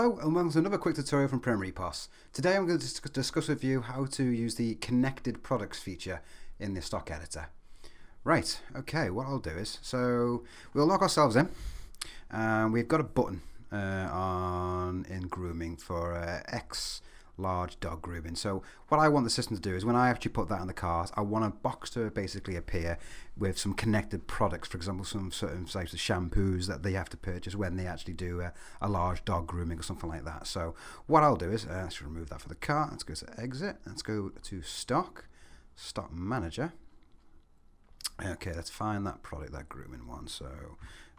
Hello and welcome to another quick tutorial from Premier EPOS. Today I'm going to discuss with you how to use the connected products feature in the stock editor. Right, okay, what I'll do is, so we'll log ourselves in and we've got a button in grooming for X large dog grooming. So what I want the system to do is when I actually put that in the cart, I want a box to basically appear with some connected products, for example some certain types of shampoos that they have to purchase when they actually do a large dog grooming or something like that. So what I'll do is, let's remove that from the cart, let's go to exit, let's go to stock manager. Okay, let's find that product, that grooming one. So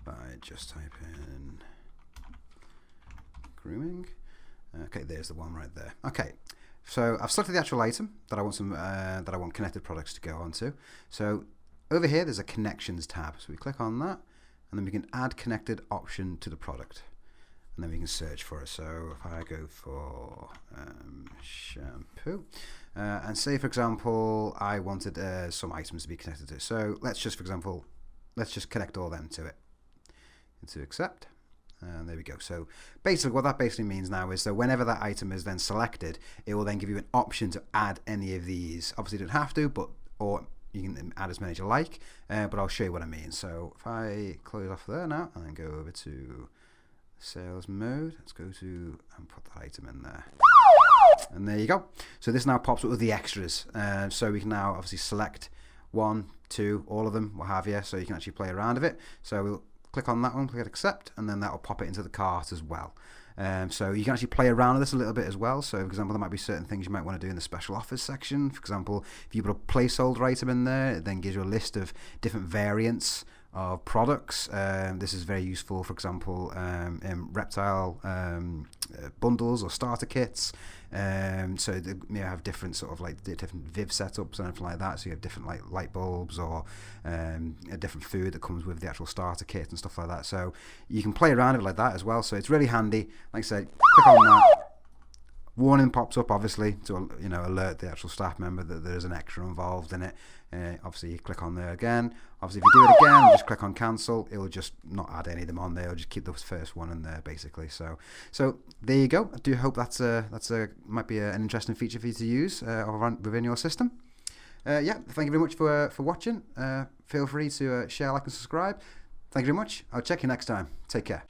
if I just type in grooming, okay, there's the one right there. Okay, so I've selected the actual item that I want connected products to go onto. So over here there's a connections tab, so we click on that and then we can add connected option to the product and then we can search for it. So if I go for shampoo and say for example I wanted some items to be connected to, so let's just connect all them to it, into accept. And there we go. So basically what that basically means now is that whenever that item is then selected, it will then give you an option to add any of these. Obviously you don't have to, or you can add as many as you like, but I'll show you what I mean. So if I close off there now and then go over to sales mode, let's go to and put that item in there. And there you go. So this now pops up with the extras. So we can now obviously select 1, 2, all of them, what have you, so you can actually play around with it. So we'll click on that one, click accept, and then that will pop it into the cart as well. So you can actually play around with this a little bit as well. So for example, there might be certain things you might want to do in the special offers section. For example, if you put a placeholder item in there, it then gives you a list of different variants of products. This is very useful, for example, in reptile bundles or starter kits. So they may have different sort of like different Viv setups and anything like that. So you have different like light bulbs or a different food that comes with the actual starter kit and stuff like that. So you can play around with it like that as well. So it's really handy. Like I said, click on that. Warning pops up obviously to alert the actual staff member that there is an extra involved in it. Obviously you click on there again. Obviously if you do it again, just click on cancel, it will just not add any of them on there, it'll just keep the first one in there basically. So there you go. I do hope that's might be an interesting feature for you to use within your system. Yeah, thank you very much for watching. Feel free to share, like and subscribe. Thank you very much. I'll check you next time. Take care.